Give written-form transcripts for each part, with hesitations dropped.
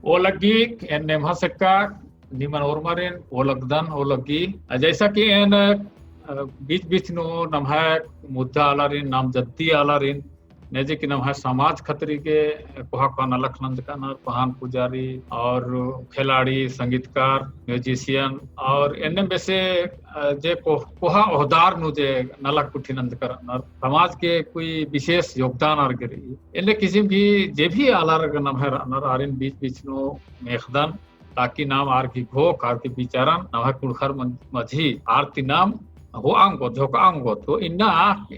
ओलगी N नेमहसका निमन ओरमारेन ओलगदन ओलगी जैसा कि एन बीच बीच नो नमहा मुद्दा आलारिन नाम जद्दी आलारिन नेजे कि नमहा समाज खतरी के कोहा कान अलखनंद का नर पहान पुजारी और खिलाड़ी संगीतकार म्यूजिशियन और एने में से जे कोहा ओहदार नु जे नलक कुठिनंद कर नर समाज के कोई विशेष योगदान आर गिरी एने किसी भी जे भी आलार नमहा नर आरिन बीच बीच नो मेखदन ताकि नाम आर की घोक आर की बिचारन नमहा कुलखर मझी आरती नाम हो anggo joka anggo to inna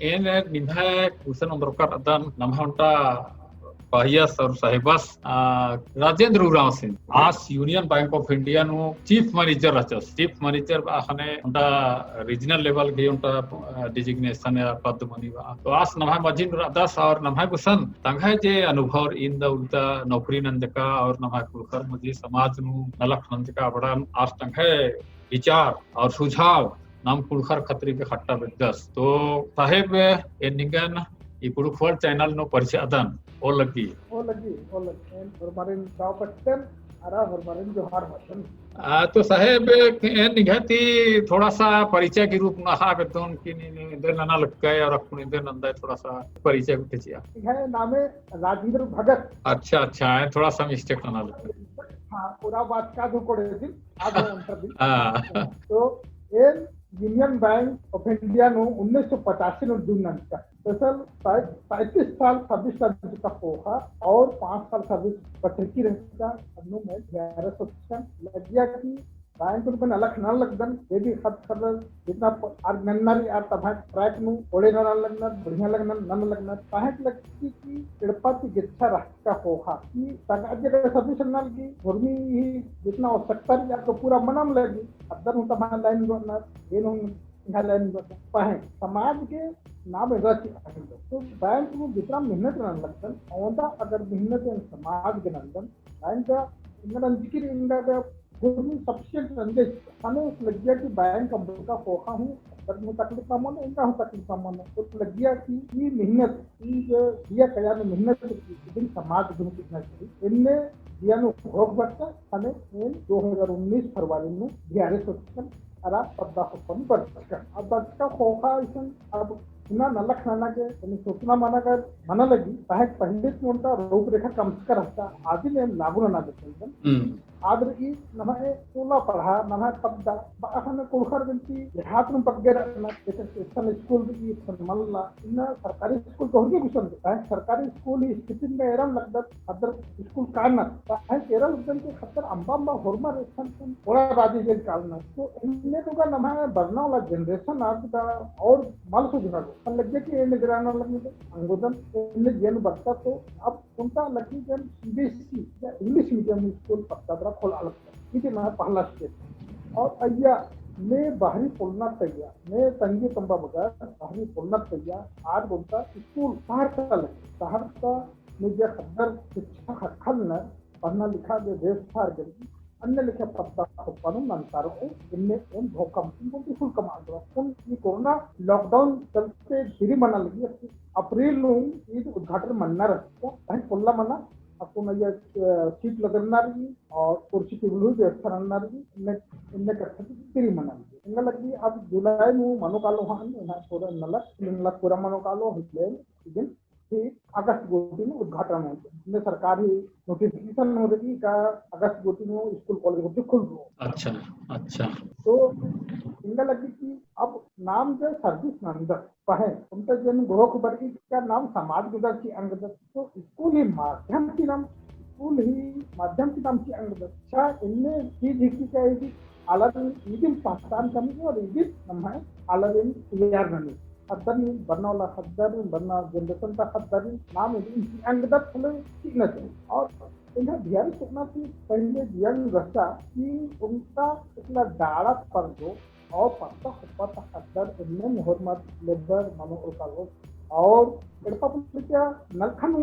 ene nimha kusen ondrokar dan namhonta Pahias और साहिबास राजेंद्र उराव सिंह आज यूनियन बैंक ऑफ इंडिया नु चीफ मैनेजर रचस चीफ मैनेजर आखने उनका रीजनल लेवल के उनका डिजिग्नेशन या पद मनीवा तो आज नमहा मजिन दास और नमहा गुसन तंगा जे अनुभव इन द उल्टा नौकरी नंदका और नमहा कुलकर मुझे समाज नु नलक नंदका बड़ा आज तंगा विचार और सुझाव नाम कुलखर खतरी के खट्टा बिदस तो साहेब एनिगन इपुरुखवल चैनल नो परिचय अदन ओलगी हरमारिन दाव पट्टन अरा हरमारिन जोहार हसन तो साहेब निघती थोड़ा सा परिचय के रूप में हा बेतन कि दे नना लगके और अपने दे नंदा थोड़ा सा परिचय कुठिया है नामे राजेंद्र भगत अच्छा है थोड़ा सा मिस्टेक नना लगके हां पूरा बात का दो कोड़े दिन आगे अंतर दिन तो ये यूनियन बैंक ऑफ इंडिया नो 1985 नो जून का दरअसल 35 साल सर्विस का पोहा और 5 साल सर्विस पत्रकी रहता अन्नु में 1100 लग गया कि बैंक में अलग न लगदन ये भी खत कर जितना आर नन्नर यार तभा ट्रैक नु ओड़े न लगना बढ़िया लगना न लगना ताहे लगती कि तिड़पा की गिच्छा रहता पोहा कि तगाजे का सर्विस नल की भूमि ही जितना आवश्यकता या तो पूरा मनम लगी अदर हूं तभा लाइन गोना ये नु लाइन गोना पाहे समाज के नाम रच तो बैंक में जितना मेहनत न लगदन औंदा अगर मेहनत समाज के नंदन बैंक का इंगन जिक्र इंगा भूमि सफिशिएंट संदेश हमें लग गया कि बैंक अब का फोखा हूँ में तकलीफ का मन इनका हूँ तकलीफ का मन तो लग गया कि ये मेहनत दिया कया में मेहनत दिन समाज गुण कितना चाहिए इनने दिया नो भोग बढ़ता हमें 2019 फरवरी में 1100 अरा पद्दा होपन बढ़ता अब बस का फोखा इसन अब इतना नलक नाना के सोचना माना कर मना लगी चाहे पहले मोटा रूपरेखा कम कर रहता आदि में लागू ना देते आदर ई नमः सोला पढ़ा नमः पद्दा बाहन कुलखर गंती हाथ में पगगे रखना जैसे स्कूल की मल्ला इन सरकारी स्कूल तो होगी कुछ है सरकारी स्कूल ही स्थिति में एरम लगदत अदर स्कूल कान है केरल उदन के खतर अंबा होरमा रेशन बड़ा राजी के कारण तो इनने तो का नमः बरना वाला जनरेशन आज का और मल से जुड़ा तो लग गया कि निगराना लगने अंगोदन इनने जन बच्चा तो अब उनका लकी जन सीबीएसई या इंग्लिश मीडियम स्कूल पत्ता खोल अलग ठीक है ना पहला स्टेप और अय्या मैं बाहरी पोलना तैयार मैं तंगी तंबा बगैर बाहरी पोलना तैयार आज बोलता स्कूल शहर का मुझे खबर शिक्षा खल न पढ़ना लिखा जो देश थार गई अन्य लिखे पत्ता पनु अंतरों इनमें इन भूकंप की फुल कमांड उन ये कोरोना लॉकडाउन चलते फिर मना लगी अप्रैल में ईद उद्घाटन मनना रहता है पोलना मना आपको मैं ये सीट लगना रही और कुर्सी टेबल हुई व्यवस्था रहना रही इनने कथा की तेरी मना ली इनका लगी अब जुलाई में मनो कालो हाँ इन्हें पूरा नलक पूरा मनो कालो हिलेन ठीक अगस्त गोटी में उद्घाटन हो इनने सरकारी नोटिफिकेशन हो रही का अगस्त गोटी में स्कूल कॉलेज गोटी खुल रहा अच्छा तो इनका लगी कि अब नाम जो सर्विस नंदर पहे उनका जन गोख वर्गी का नाम समाज गुजर की अंगदत तो स्कूल ही माध्यम की नाम की अंगदत अच्छा इनमें चीज ही का है अलग इदिम पाकिस्तान कमी और इदिम नम है अलग इन तैयार नहीं खद्दर बनना वाला खद्दर बनना जनरेशन का खद्दर नाम इनकी अंगदत हमें ठीक न चाहिए और इन्हें ध्यान रखना कि पहले दिया रहता कि उनका इतना डाड़ा पर दो और पत्ता खद्दर इनमें मोहम्मद लेबर मनो उकालो और एडपा पुलिसिया नलखन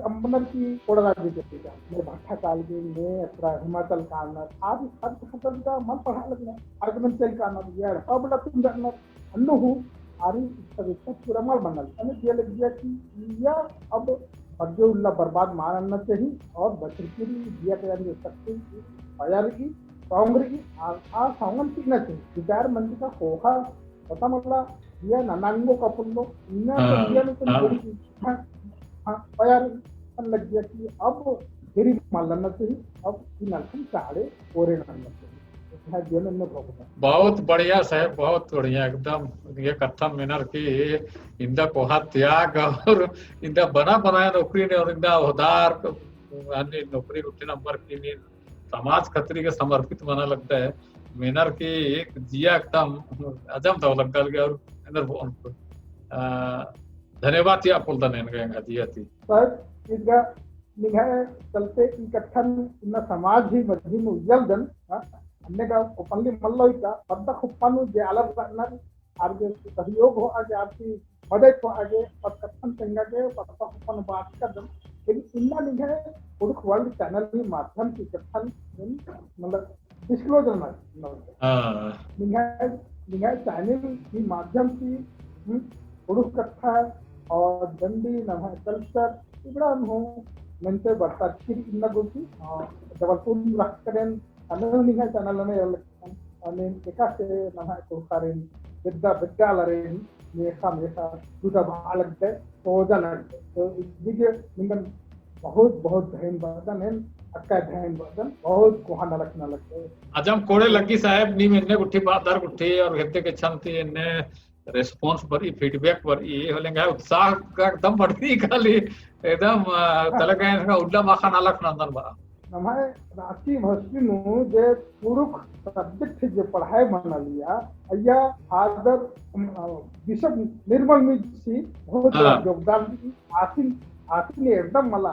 अंबनर की कोड़ा राज्य के जा मैं भाषा काल के मैं अत्रा हिमाचल का आना आज हर खतर का मन पढ़ा लगना आर्गुमेंट चल का आना यार अब बड़ा तुम जानना अन्नो हूं आरी सविता पूरा माल बनल हमें ये लग गया कि या अब Fajullah बर्बाद मारना चाहिए और बचरकी दिया के अंदर शक्ति पयार की कांग्रेस की आ सांगन सीखना चाहिए विचार मंच का होगा पता मतलब dia nanango kapullo ina तो dia में तो बड़ी हाँ पयार kan लग गया कि अब गरीब मालना चाहिए अब इन अलखन चाड़े ओरे ना बहुत बढ़िया साहब, बहुत बढ़िया एकदम। ये कथन मिनर की इंदा कोहा त्याग और इंदा बना बनाया नौकरी ने और इंदा उदार नौकरी उठे नंबर की ने समाज खतरी के समर्पित बना लगता है मिनर की एक जिया एकदम अजम तो लग गया और इंदर धन्यवाद या पुलता ने इनका जिया थी सर इसका निगाह चलते की कथन इन समाज ही मध्यम उज्जवल अन्य ओपनली मल्लोइका पद्दा खुप्पानु जे अलग नर आगे सहयोग हो आगे आपकी मदद हो आगे और कथन संगा के पद्दा खुप्पानु बात कर दम लेकिन इन्ना नहीं है पुरुष वर्ल्ड चैनल के माध्यम से कथन मतलब डिस्क्लोजर में निगाह चैनल के माध्यम से पुरुष कथा और दंडी नमः कल्चर इबड़ा हो मंचे बढ़ता चिर इन्ना गुसी जबलपुर रख करें निगाह चैनल ने अने एकासे नहा कोकारेन विद्यालयरेन मेखा दूटा अलग दे तो जनक तो इदिगे निगन बहुत धन्यवाद है अक्का धन्यवाद बहुत कोहाना रखना लगते अजम कोड़े लगी साहब नी मैंने गुट्ठी बादर गुट्ठी और हेते के छनती इन्ने रेस्पॉन्स पर फीडबैक पर ये होलेंगे उत्साह का एकदम बढ़ती खाली एकदम तलगा का उल्ला माखा नालक नंदन बा हमारे रांची भस्मी जे पुरुष सब्जेक्ट जो पढ़ाई बना लिया अया फादर बिशप निर्मल मिश्री बहुत योगदान आसिन एकदम मला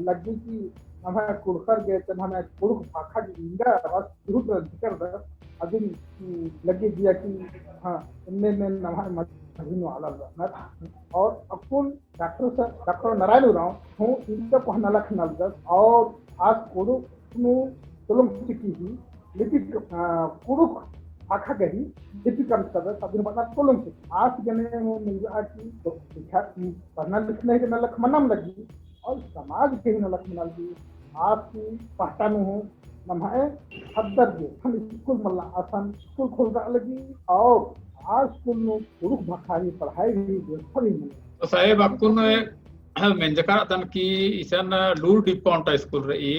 लगी कि हमें कुड़कर गए तो हमें पुरुष भाखा इंदा बस बहुत जिक्र दर अभी लगी दिया कि हाँ इनने हमारे मधीन वाला और अपुन डॉक्टर नारायण राव हूँ इनका कहना लख नलदस और आज कुड़ुकनु तुलम चिकी ही लिपि कुड़ुक आखा गही लिपि कम सदर सभी बता तुलम चिकी आज जने वो मिल की तो पढ़ना लिखने के नलक मनम लगी और समाज के ही नलक मनल लगी आपकी पहचान हो नम्हे हदर के हम स्कूल मल्ला आसान स्कूल खोल लगी और आज स्कूल में कुड़ुक भाखाई पढ़ाई भी व्यवस्था भी मिली तो साहेब आपको मेंजका तन की इसन लूर डिपॉन्ट स्कूल रही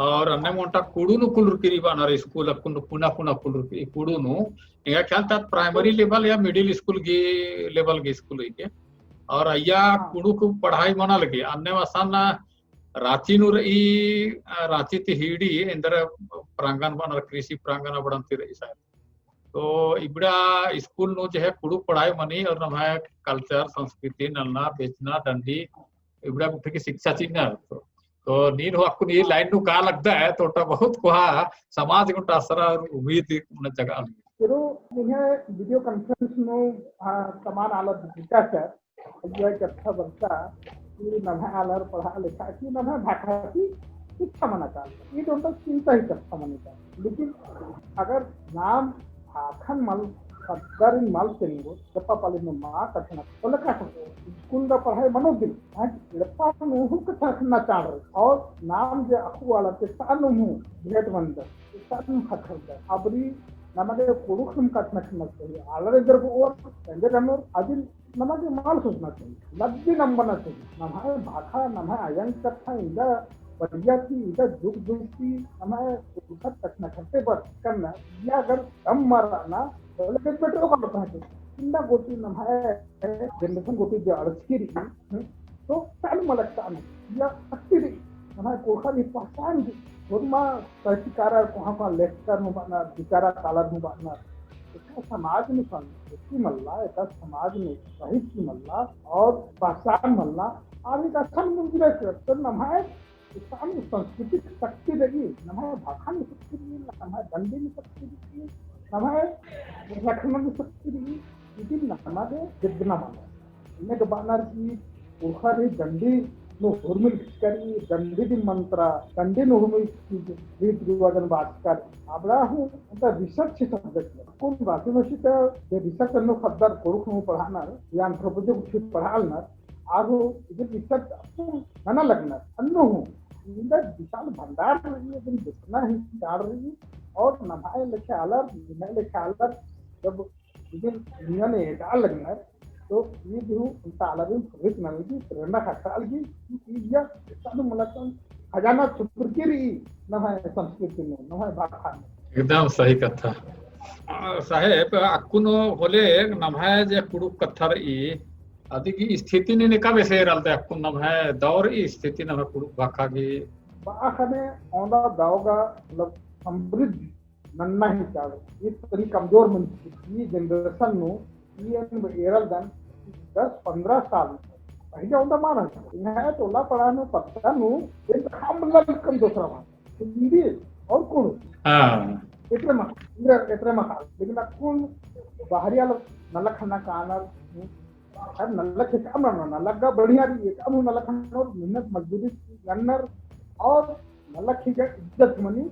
और अन्य मोटा कुडूनु कुलर की बानर स्कूल अपन पुना कुलर की कुडूनु इंगा ख्याल तात प्राइमरी लेवल या मिडिल स्कूल की लेवल की स्कूल है और अय्या कुडू को पढ़ाई मना लगी अन्य वसन रांची नु रही रांची ती हिडी इंदर प्रांगण बानर कृषि प्रांगण बड़ंती रही शायद तो इबड़ा स्कूल नो जो है कुडू पढ़ाई मनी और नम है कल्चर संस्कृति नलना बेचना डंडी इबड़ा कुछ की शिक्षा चिन्ह तो नीन हो आपको ये लाइन नु का लगता है तो बहुत कोहा समाज को टासरा उम्मीद उन जगह फिरो निहे वीडियो कॉन्फ्रेंस नो समान आलत दिखा सर ये अच्छा बनता कि नभा आलर पढ़ा लिखा कि नभा भाषा की शिक्षा मना चाहता ये तो चिंता ही करता मना लेकिन अगर नाम आखन मल सदरिन मल तेंगो जप्पा पाली में मां कठना तो लगा स्कूल का पढ़ाई मनोदिन लप्पा नु कठना चाह रहे और नाम जे अखु वाला के सानु हूं ग्रेट वंदर सानु खखर अबरी नमगे पुरुषम कठना चाहिए आलरे जर और संजय रमर अदिन नमगे माल सोचना चाहिए लद्दी नंबरना चाहिए नमहा भाखा नमहा अयं कथा इंदा बढ़िया थी इधर जुग जुगती हमें उधर कटना करते बस करना या अगर कम मारा ना तो लेकिन बेटे को करता है इंदा गोटी नमः जनरेशन गोटी जो अड़चकी रही तो चालू मलकता नहीं या शक्ति रही हमारे कोखा भी पहचान दी रोमा सहकारा कोहा का लेक्चर में बना विचारा कालर में बना इसका समाज में संस्कृति मल्ला एक समाज में साहित्य मल्ला और पहचान मल्ला आदि का संबंध तो नमः इस्लामी सांस्कृतिक शक्ति रही नमः भाषा में शक्ति रही नमः दंडी में शक्ति रही नमः रखना में शक्ति रही लेकिन हमारे जितना माना इन्हें बानर की उखा रही दंडी नो हुर्मिल करी दंडी दी मंत्रा दंडी नो हुर्मिल रीत रिवाजन बात कर आबड़ा हूँ उनका रिसर्च सब्जेक्ट कौन राशि में ये रिसर्च करने खबर पुरुष में पढ़ाना या एंथ्रोपोलॉजी को पढ़ाना आगो ಇದು दिक्कत नना लगना अन्नो हूँ इंदर विशाल भंडार रही है जितना ही डाल रही और नभाए लेके आलर निभाए लेके आलर जब दुनिया ने डाल लगना तो ये जो उनका आलर प्रवेश नलगी प्रेरणा खटालगी ये साधु मलकन खजाना छुपरकिरी नभाए संस्कृति में नभाए भाषा में एकदम सही कथा साहेब अक्कुनो होले नभाए जे कुडुक कथर ई आदि की स्थिति ने का वैसे रलते अक्कुन नभाए दौर ई स्थिति नभा कुडुक भाखा की बाखने औंदा दावगा मतलब समृद्ध नन्ना ही चाव ये तरी कमजोर मन ये जनरेशन नु ये एरल दन 10-15 साल पहले औंदा माना है तो ला पढ़ा नु पत्ता नु एक हम ललकन दूसरा बात हिंदी और कौन हां इतने मखा लेकिन अकुन बाहरी आल नल्ला खाना कानर हर नल्ला के काम ना नल्ला का बढ़िया ये काम नल्ला खाना और मेहनत मजदूरी गन्नर और नल्ला की इज्जत मनी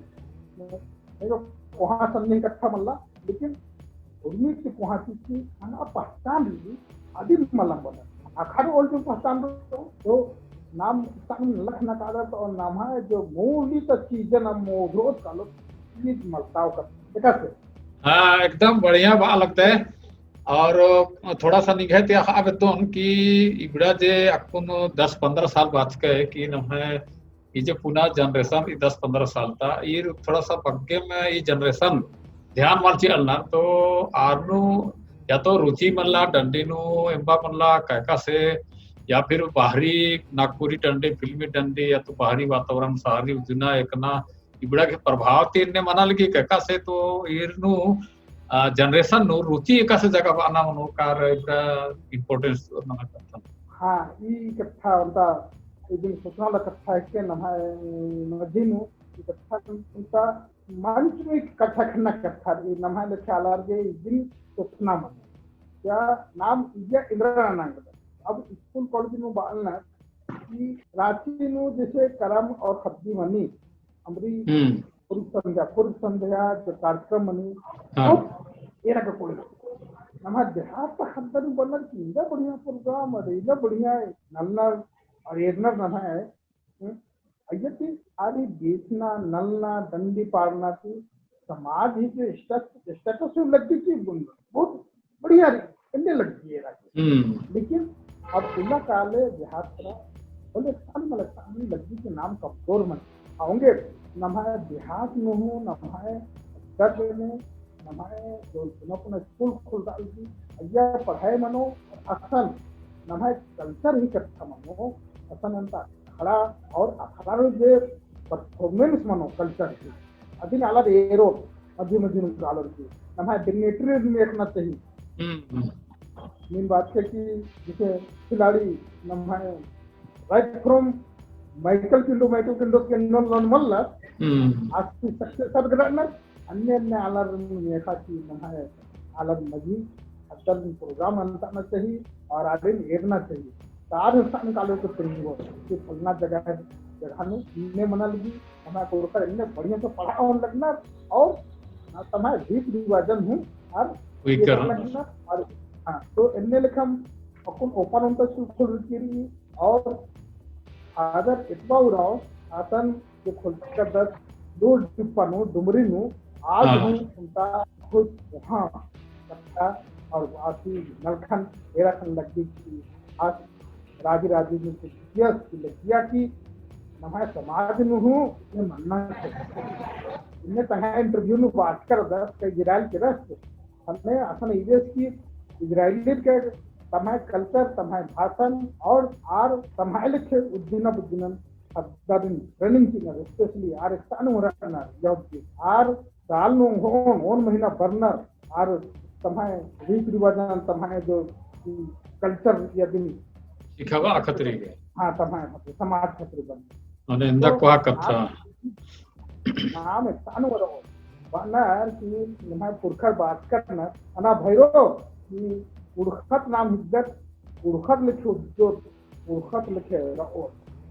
देखो वहाँ सब नहीं इकट्ठा मल्ला लेकिन उर्मी की वहाँ की खाना पहचान ली आदि मल्ला बना आखिर और जो पहचान तो नाम लखना कादर तो और नाम है जो मूली तो चीजें नाम मोधरोत का लो ये मलताव का देखा से हाँ एकदम बढ़िया बा लगता है और थोड़ा सा निगहत या आवेदन की इबड़ा जे अकुन 10-15 साल बाद के कि न है ये जो पुनः जनरेशन 10-15 साल था ये थोड़ा सा बग्गे में ये जनरेशन ध्यान मालची अलना तो आरनु या तो रुचि मनला डंडीनु एम्बा मनला काका से या फिर बाहरी नागपुरी डंडी फिल्मी डंडी या तो बाहरी वातावरण शहरी उजना एकना इबड़ा के प्रभाव तीन मना लगी काका से तो इरनु जनरेशन नु रुचि एका से जगह बाना मनो कार इबड़ा इंपोर्टेंस मना करता हाँ ये कथा उनका ಇದನ್ನ ಸುತ್ತಲ ಕಥಾ के नभाए नदीनु कथा उनका मंच में कथा करना कथा ये नभाए ले ख्यालार के दिन सुतना मन क्या नाम इजे इंद्रानंद अब स्कूल कॉलेज में बालना कि रांची नु जैसे करम और खद्दी मनी अमरी पूर्व संध्या जो कार्यक्रम मनी तो ये रखा कोई नम्हा देहात का खद्दन बनर की इंदा बढ़िया प्रोग्राम और इंदा बढ़िया नल्ला और एडनर ना है अय्यती आदि बेचना नलना दंडी पारना की समाज ही जो स्टेटस में लगती थी बहुत बढ़िया इन्हें लगती है लेकिन अब इला काले देहात करा बोले साल मतलब सामने लगती के नाम कमजोर मन आओगे नमाए देहात में हूँ नमाए दर्द में नमाए जो पुनः स्कूल खुल डालती अय्या पढ़ाई मनो असल नमाए कल्चर ही करता मनो असनंता खड़ा और अखड़ा जे परफॉर्मेंस मनो कल्चर की अदिन अलग एरो मध्य मध्य गालर की नमाए डिग्नेटरी में रखना चाहिए मेन बात है कि जैसे खिलाड़ी नमाए राइट फ्रॉम माइकल किंडो के नॉन मल्ला आज की सक्सेसर ग्रनर अन्य अलग मेखा की नमाए अलग मजी अदर प्रोग्राम अंतना चाहिए और आगे एरना चाहिए तार स्थान कालो तो प्रेम कि फलना जगह नु ने मना लगी हमारा कोरकर इन्ने बढ़िया तो पढ़ा और लगना और तुम्हारे रीत रिवाजन हूं और लगना और हां तो इन्ने लिखम अपन ओपन उनका खुल रही और अगर इतना उड़ाओ आतन जो खुलकर 10 दो टिप्पनो डुमरी नु आज हूं उनका खुद वहां कथा और आसी नलखन मेरा खन लगी की आज राजी राजी में यस की लगिया की हमारे समाज में हूँ ये मानना चाहिए इन्हें तंगा इंटरव्यू में बात कर दस के इजराइल के रस्त हमने असन इवेस की इजरायली के तमाय कल्चर तमाय भाषण और आर तमाय लिखे उद्दिनन अदन ट्रेनिंग की स्पेशली आर स्थान रहना जॉब की आर साल नो ओन महीना बर्नर आर तमाय रीत रिवाजन तमाय जो कल्चर या दिन सिखावा खतरे के हाँ तमाय समाज खतरे बन अने इंदा कोहा कथा नाम स्थान वरो बनर की नमाय पुरखर बात करना अना भैरो की उड़खत नाम हिद्दत उड़खत लिखे जो उड़खत लिखे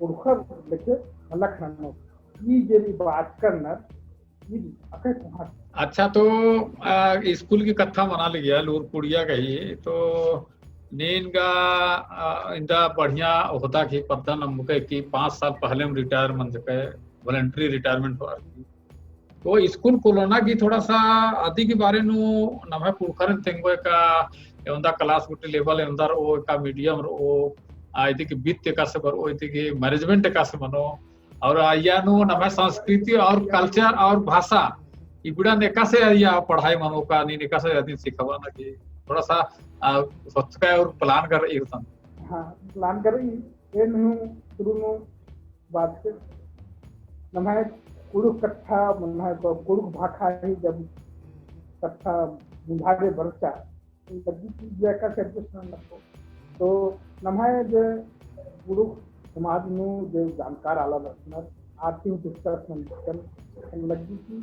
उड़खत लिखे लखनऊ ये जेरी बात करना ये अके कहां अच्छा तो स्कूल की कथा मना लिया लूरपुड़िया गई तो नीनगा इंदा बढ़िया होता कि पता नमुके कि 5 साल पहले हम रिटायरमेंट के वॉलंटरी रिटायरमेंट हुआ तो स्कूल कोलोना की थोड़ा सा आदि के बारे नु नमे पुरखरन तेंगो का एवंदा क्लास गुटी लेवल एवंदर ओ का मीडियम ओ आइति की वित्त का से बर ओ इति की मैनेजमेंट का से मनो और आया नु नमे संस्कृति और कल्चर और भाषा इबड़ा नेका से या पढ़ाई मनो का नी नेका से आदि सिखवा ना कि थोड़ा सा सोच का और प्लान कर रही हूं हाँ प्लान कर रही ये नु शुरू नु बात से नमे कुड़ुक कथा मना कुड़ुक भाखा ही जब कथा बुझागे बरचा लगी की जैका सर्विस न लगो तो नमाय जे कुड़ुक समाज नु जे जानकार आला रखना आती हूँ डिस्कस में लगी की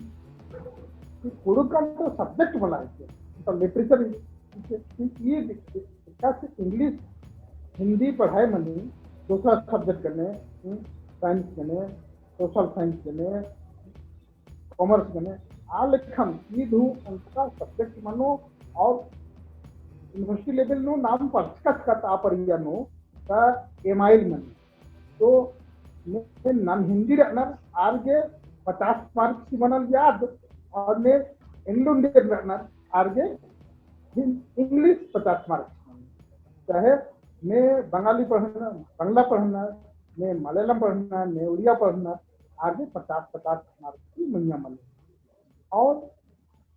कुड़ुक का तो सब्जेक्ट बना है तो लिटरेचर ये इंग्लिश हिंदी पढ़ाई मनी दूसरा सब्जेक्ट करने साइंस करने सोशल साइंस करने कॉमर्स करने आ लेखन ये दो उनका सब्जेक्ट मानो और यूनिवर्सिटी लेवल नो नाम पर का परिया नो का एमआईएल मन तो ने नाम हिंदी रखना आगे 50 मार्क्स की बनल याद और ने इंग्लिश रखना आगे इंग्लिश 50 मार्क्स चाहे मैं बंगाली पढ़ना बांग्ला पढ़ना मैं मलयालम पढ़ना मैं उड़िया पढ़ना आगे 50 मार्क्स की महीना मिले और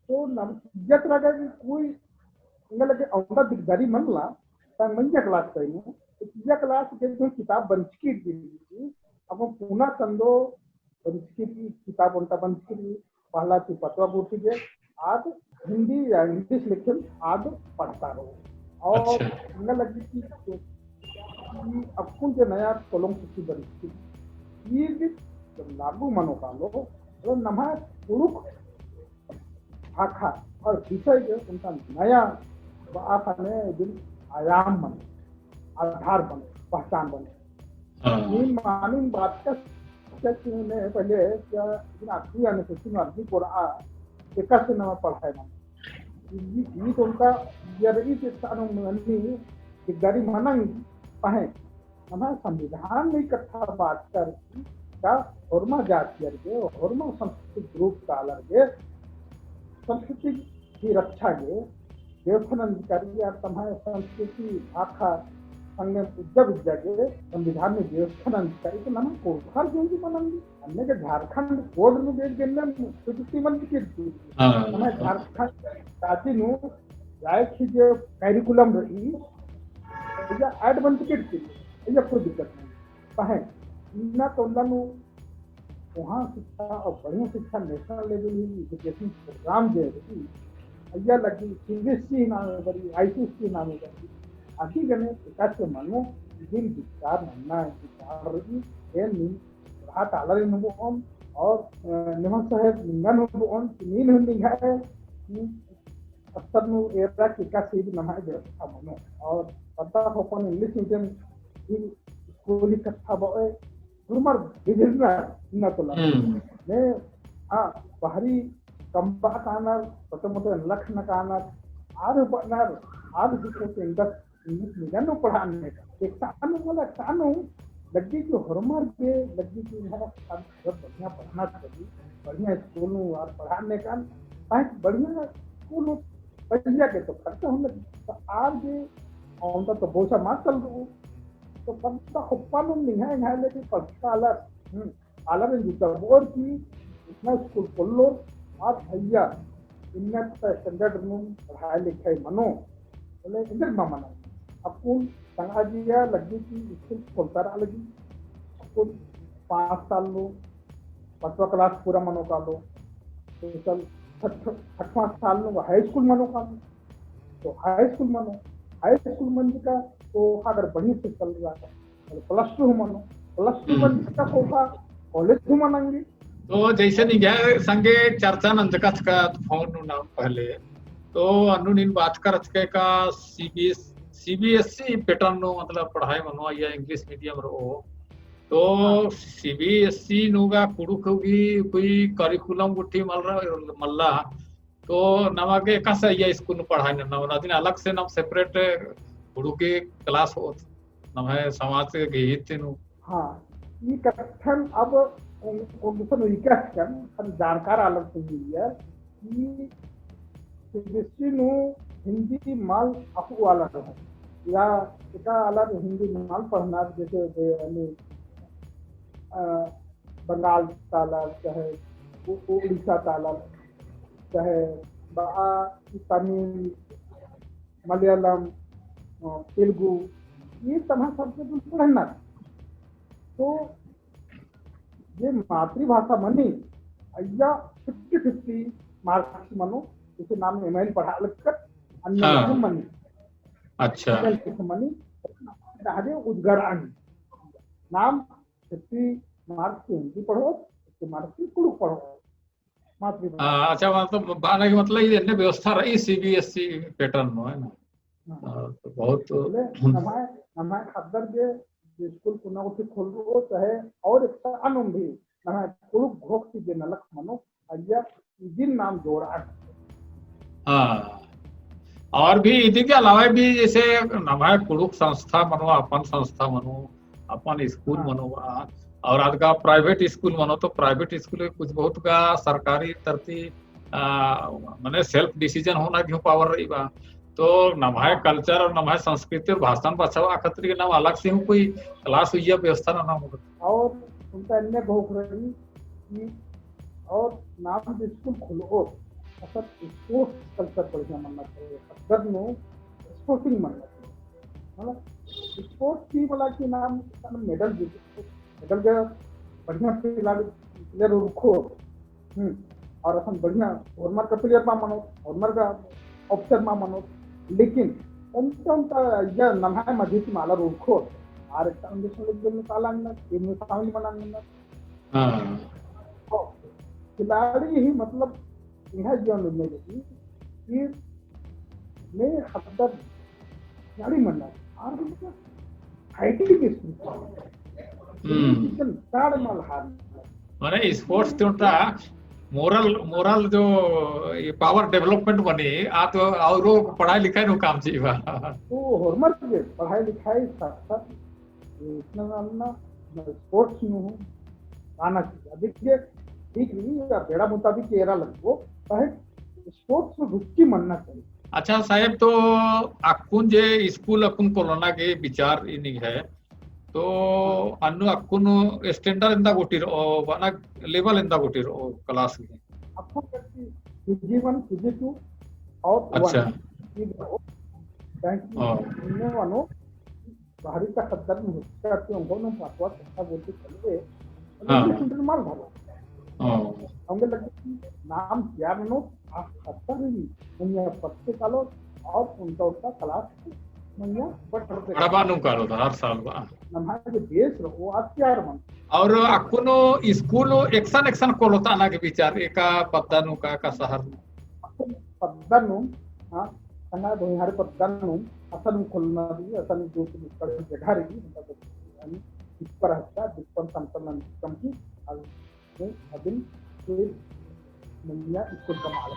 तो नवजत लगा कि कोई इंगे लगे औंदा दिगदारी मनला ता मंजा क्लास कइनो तो तीजा क्लास के जो किताब बंचकी दी अब पुना संदो बंचकी की किताब उनका बंचकी पहला की पतवा बूटी के आज हिंदी या इंग्लिश लिखन आज पढ़ता रहो और इंगे लगी कि अकुल के नया कोलम की बंचकी ये लागू मनोकालो तो नमा पुरुष भाखा और विषय के उनका नया आपने दिन आयाम बने आधार बने पहचान बने मानी बात का ने पहले क्या आखिरी आने से तीन आदमी को रहा एक से नवा पढ़ाए ये तो उनका यदि गाड़ी मानंग पहे हमारे संविधान में इकट्ठा बात कर का होरमा जाति के होरमा सांस्कृतिक ग्रुप का अलग संस्कृति की रक्षा के देवखन अधिकारी या तुम्हारे संस्कृति भाखा संग जब जगह संविधान में देवखन अधिकारी तो नाम कोरखार जोगी बनंगी हमने के झारखंड बोर्ड में देख के ना सुचिति मंत्री के हमें झारखंड राज्य नु राय की जो करिकुलम रही या ऐड बन टिकट के ये कोई दिक्कत नहीं पहे ना तो नु वहाँ शिक्षा और बढ़िया शिक्षा नेशनल लेवल एजुकेशन प्रोग्राम जो है अय्या लगी सीबीएसई नाम है बड़ी आईसीएसई नाम है बड़ी आदि गने विकास के मानो दिन विचार नन्ना विचार रही है नी रात आलरे नबोन और निमा साहेब निंगन नबोन नीन निंगा है अस्तनु एरा विकास से नहा व्यवस्था मानो और पता होपन इंग्लिश मीडियम स्कूल कथा बोए rumar bidirna ina to ne bahari kamba kanar moto lakhna kanar aar banar aar dikhe ke English medium में पढ़ाने का एक सानु बोला सानु लगी जो हरमर के लगी जो है सब बढ़िया पढ़ना चाहिए बढ़िया स्कूल में और पढ़ाने का बढ़िया स्कूल बढ़िया के तो खर्चा होने तो आज औंदा तो बहुत मार चल रहा तो पंता हुप्पानु निहाय है लेकिन पंता अलग जुटा बोर की इतना स्कूल खोलो और भैया इनका स्टैंडर्ड में पढ़ाई लिखाई मनो बोले इधर मामा ना अपुन संगाजिया लगी की स्कूल खोलता रहा लगी अपुन 5 साल लो 5वां क्लास पूरा मनो का लो तो चल 6वां साल लो हाई स्कूल मनो का लो तो हाई स्कूल मन का तो अगर बढ़िया से चल रहा है +2 मानो +2 मन का होगा कॉलेज मानेंगे तो जैसे नहीं गया संगे चर्चा नंदकथ का फोन ना पहले तो अनुनीन बात कर के का सीबीएसई पैटर्न नो मतलब पढ़ाई मनो या इंग्लिश मीडियम रो तो सीबीएसई नुगा कुड़ुक होगी कोई करिकुलम गुठी मल्ला तो नवा के कैसे ये स्कूल पढ़ाई ना दिन अलग से ना सेपरेट ಹುಡುಗಿ ಕ್ಲಾಸ್ ಹೋತ್ ನಮಗೆ ಸಮಾಜ ಗೀತಿನು हाँ ये कथन अब उनसे विकास कर हम जानकार अलग से हुई है कि सीबीएसई नु हिंदी माल अफू वाला है या एका अलग हिंदी माल पढ़ना जैसे बंगाल तालाब चाहे उड़ीसा तालाब चाहे तमिल मलयालम तेलुगु ये तमाम शब्द पढ़ना तो ये मातृभाषा मनी अय्या 50-50 मार्क्स मनो जैसे नाम ईमेल पढ़ा लगकर अन्य मनी अच्छा मनी आगे उद्गारण नाम 50 मार्क्स से हिंदी पढ़ो 50 मार्क्स से तुलु पढ़ो मातृभाषा अच्छा मतलब बाना की मतलब ये व्यवस्था रही सीबीएसई पैटर्न में है ना तो बहुत हमारे खबर के स्कूल पुनः उठी खोल रो चाहे और एक अनुम भी हमारे कुल घोक की जे नलक मनो अय्या जिन नाम जोड़ा हाँ और भी इसी के अलावा भी जैसे हमारे कुड़ुक संस्था मनो अपन संस्था मनो अपन स्कूल मनो और आज का प्राइवेट स्कूल मनो तो प्राइवेट स्कूल कुछ बहुत का सरकारी तरती मैंने सेल्फ डिसीजन होना क्यों पावर रही बा तो नमाय कल्चर और नमाय संस्कृति और भाषण बचावा खतरे के नाम अलग से कोई क्लास हुई है व्यवस्था ना होगा और उनका अन्य भोग रही कि और नाम स्कूल खुलो असल स्पोर्ट्स कल्चर बढ़िया मनना चाहिए अगर नो स्पोर्टिंग मनना चाहिए स्पोर्ट्स की वाला की नाम मेडल के बढ़िया प्लेयर रुखो और अपन बढ़िया हॉर्मर का प्लेयर मा मनो हॉर्मर का ऑफिसर मा मनो लेकिन उनका यह नमहा मध्य की माला रुखो और एक अंदेश में ताला ना टीम में शामिल बनाना खिलाड़ी ही मतलब यह जीवन में लगी कि मैं खबर खिलाड़ी मनना और फाइटिंग की माने स्पोर्ट्स तो मोरल जो ये पावर डेवलपमेंट बनी आ तो और पढ़ाई लिखाई नो काम चाहिए तो हॉर्मर के पढ़ाई लिखाई साथ इतना स्पोर्ट्स नु आना चाहिए देखिए ठीक नहीं या बेड़ा मुताबिक एरा लगो पर स्पोर्ट्स में रुचि मनना चाहिए अच्छा साहब तो अक्कुन जे स्कूल अक्कुन कोरोना के विचार इनिंग है तो अन्नु अक्कुन स्टैंडर्ड इंदा गोटिर ओ बना लेवल इंदा गोटिर ओ क्लास में आपको केजी1 केजी2 और अच्छा बैंक में वानो बाहरी का खद्दर में होता है उनको ना पासवर्ड अच्छा बोलते चले सेंटर माल भरो हमने लगे नाम यार नो आप खद्दर ही मैंने पत्ते कालो और उनका क्लास मैंने बड़ा नु कालो हर साल बा हमारे देश वो आत्यार मन और अकुनो स्कूल एक्शन कोलोता ना के विचार एका पद्दानु का शहर पद्दानु हां संगा दोहारे पद्दानु असन खोलना भी असन जो जगह रही मतलब इस पर हस्ता डिस्पन संतलन कम की अदिन के मैया स्कूल का माल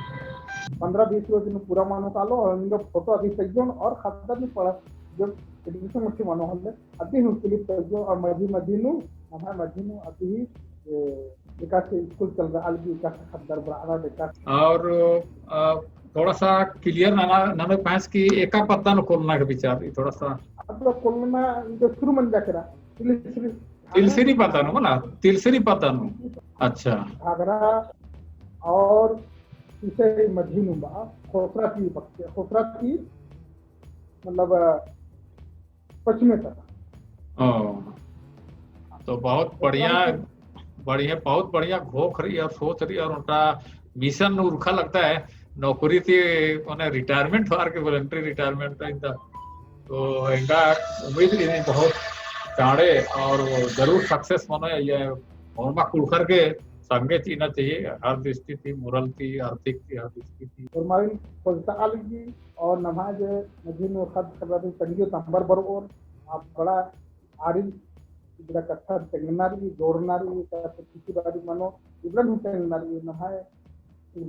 15-20 रोज में पूरा मानो कालो और इनका फोटो अभी सज्जन और खाता भी पड़ा जब एडमिशन मुझे मानो हमने अभी हूँ क्लिप सज्जन और मजीनू हमारे मजीनू अभी विकास स्कूल चल रहा अलग विकास खद्दर बराना विकास और थोड़ा सा क्लियर नाना पास की एका पत्ता न खोलना के विचार थोड़ा सा अब तो खोलना जो शुरू मन जाकरा तिलसिरी पता न ना तिलसिरी पता न अच्छा घाघरा और इसे मझीनू बा खोसरा की मतलब पश्चिमी तक तो बहुत बढ़िया घोख रही और सोच रही और उनका मिशन उर्खा लगता है नौकरी थी उन्हें रिटायरमेंट हुआ के वॉलंटरी रिटायरमेंट था तो इनका उम्मीद नहीं बहुत चाड़े और जरूर सक्सेस मानो ये और कुड़कर के संगे चीना चाहिए हर दृष्टि थी मोरल थी आर्थिक थी हर दृष्टि थी और हमारी पुस्तकाल की और नमाज मजीन खत कर रहे थे संगीत नंबर बरोबर आप बड़ा आरिल इधर कथा टेंगनारी जोड़नारी किसी बारी मनो इधर भी टेंगनारी नमाज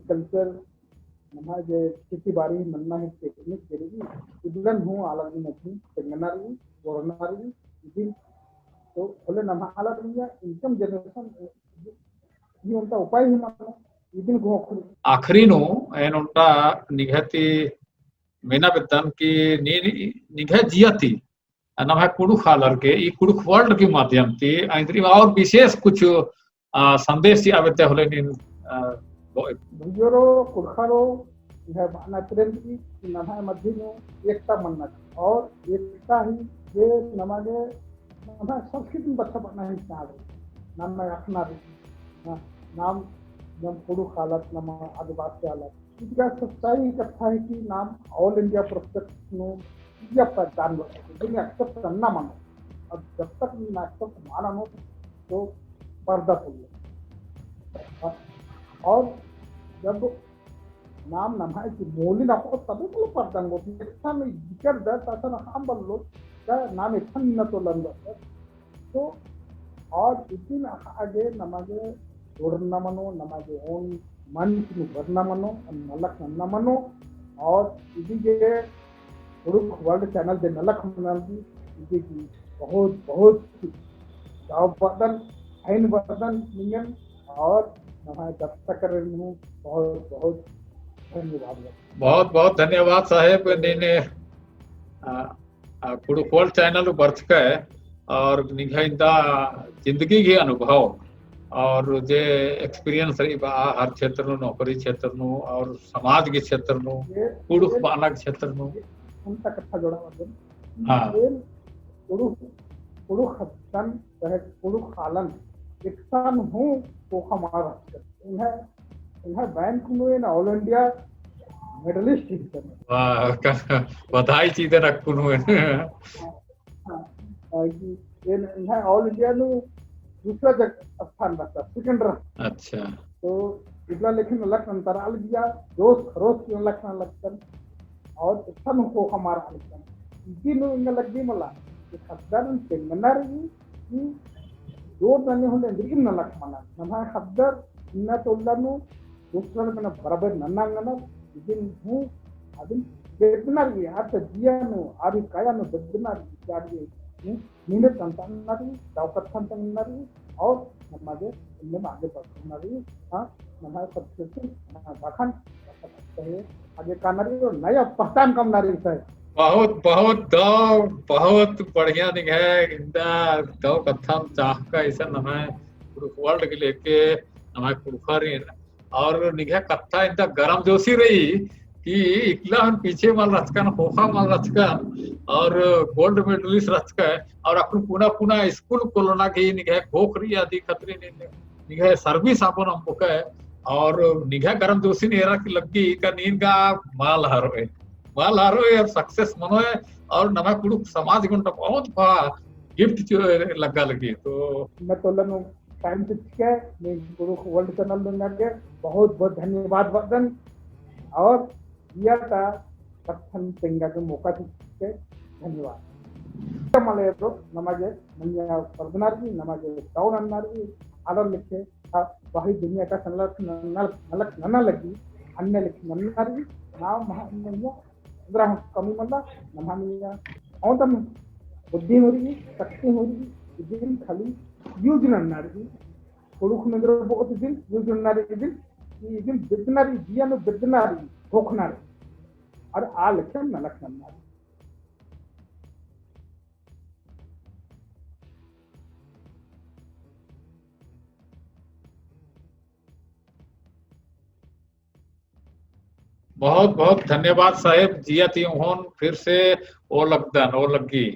कल्चर नमाजे खेती बाड़ी नन्ना ही टेक्निक जरूरी इबलन हूँ आलमी नहीं तेंगनारी वरनारी इदिन तो बोले नमा आलमी इनकम जनरेशन ये उनका उपाय ही मानो इदिन घोखरी आखिरी नो एन उनका निघती मेना बेतन की निघे जियती नम कुड़ुख हालर के ई कुड़ुख वर्ल्ड के माध्यम थी आंतरिक और विशेष कुछ संदेश आवते होले निन भुजरो कुड़खारो यह बाना ट्रेंड की नमा मध्य में एकता मनना और एकता ही ये नमागे नमा संस्कृति में बच्चा पढ़ना ही चाहे नाम में रखना नाम जब कुड़ुख हालत नाम आदिवासी हालत इसका सच्चाई कथा है कि नाम ऑल इंडिया प्रोस्पेक्ट नो या पहचान दुनिया एक्सेप्ट करना मानो और जब तक ना एक्सेप्ट माना हो तो पर्दा खुल और जब नाम नमाय की मोली ना हो तभी तो पर्दा हो इतना में जिक्र दर ऐसा ना हम बल्लो का नाम इतना न तो लंदर तो और इतनी आगे नमाजे जोड़ना मनो नमाजे ओन मन की बढ़ना मनो नलक नन्ना मनो और इधीगे उड़ुक वर्ल्ड चैनल दे नलक मनाली इधीगी बहुत बहुत गाँव बदन आइन बदन नियम और नमाज जब तक कर रही हूँ बहुत बहुत धन्यवाद बहुत बहुत धन्यवाद साहेब ने कुड़ुक वर्ल्ड चैनल बर्थ का और निघा जिंदगी के अनुभव और जे एक्सपीरियंस रही बा हर क्षेत्र नो नौकरी क्षेत्र नो और समाज के क्षेत्र नो कुड़ुख बालक क्षेत्र नो उनका कथा जोड़ा मतलब हाँ कुड़ुख कुड़ुख हसन चाहे कुड़ुख हालन एकसान हूँ वो हमारा इन्हें इन्हें बैंक में ना ऑल इंडिया मेडलिस्ट ही वाह बधाई चीजें रखूं इन्हें ऑल इंडिया नो दूसरा स्थान रखता सेकंड रहा अच्छा तो इतना लेकिन लक्षण अंतराल दिया दोस्त खरोस की लक्षण लक्षण और इतना को हमारा लक्षण इसी नो इंग लग दी मला कि खद्दर तेंगना रही कि दो तने होने दिगिन न लक्षण नमा खद्दर इन्ना तोल्लानु दूसरा में बराबर नन्नांगना इदिन हूँ अदिन बेदनारी आते जियानु आदि कायानु बेदनारी जारी नींद संताननारी दावकत संताननारी और नमाजे इनमें आगे बढ़नारी हाँ नमाज सबसे बखान कहे आगे कानारी और नया पहचान कम नारी है बहुत बहुत दो बहुत बढ़िया निगाह इंदा दो कथम चाह का ऐसा नमाय वर्ल्ड के लेके नमाय कुड़खरी और निगाह कथा इंदा गरम जोशी रही कि इकला हम पीछे माल रचकन होखा माल रचकन और गोल्ड मेडलिस्ट रचकन और अपन पुना पुना स्कूल कोलोना की निगाह खोखरी आदि खतरे निगाह सर्विस अपन हमको का और निगाह गरम जोशी ने एरा की लगी का नींद का माल हारोए और सक्सेस मनोए और नमा कुड़ुक समाज गुंडा बहुत बड़ा गिफ्ट जो लगा लगी तो मैं तो लनु टाइम से के मैं कुड़ुक वर्ल्ड चैनल में के बहुत बहुत धन्यवाद वदन और दिया था कथन तेंगा के मौका के धन्यवाद मले तो नमाजे मनिया पर्दनारी नमाजे टाउन अन्नारी आदर लिखे वही दुनिया का नलक नना लगी अन्य लिखे नन्नारी नाम महामनिया ग्रह कमी मल्ला नमामिया और तम बुद्धि हो रही शक्ति हो रही दिन खाली यूज नन्नारी कुड़ुख नगर बहुत दिन यूज नन्नारी दिन बिदनारी जिया में बिदनारी खोखनारी और आ लक्षण नलक नन्नारी बहुत बहुत धन्यवाद साहेब जिया थी फिर से ओ लगदन ओ लगी